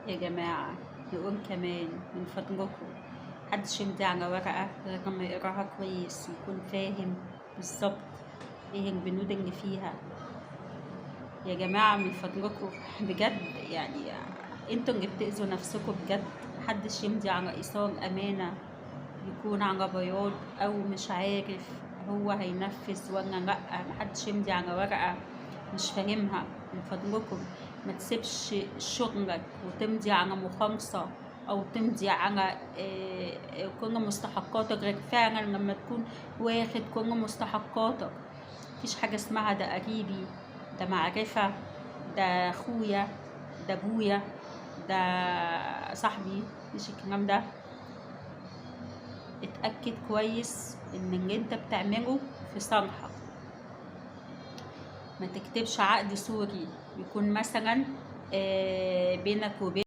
يا جماعة نقول كمان من فضلكم محدش يمضي على ورقة غير لما يقراها كويس ويكون فاهم بالظبط ايه البنود اللي فيها. يا جماعة من فضلكم بجد يعني انتوا اللي بتأذوا نفسكم بجد. محدش يمضي على إيصال أمانة يكون على بياض أو مش عارف هو هينفذ ولا لأ. محدش يمضي على ورقة مش فاهمها. من فضلكم ما تسيبش شغلك وتمضي على مخالصة أو تمضي على كل مستحقاتك غير فعلا لما تكون واخد كل مستحقاتك. مفيش حاجة اسمها ده قريبي، ده معرفة، ده أخويا، ده أبويا، ده صاحبي. مفيش الكلام ده. اتأكد كويس ان اللي انت بتعمله في صالحك. ما تكتبش عقد سوري يكون مثلا بينك وبين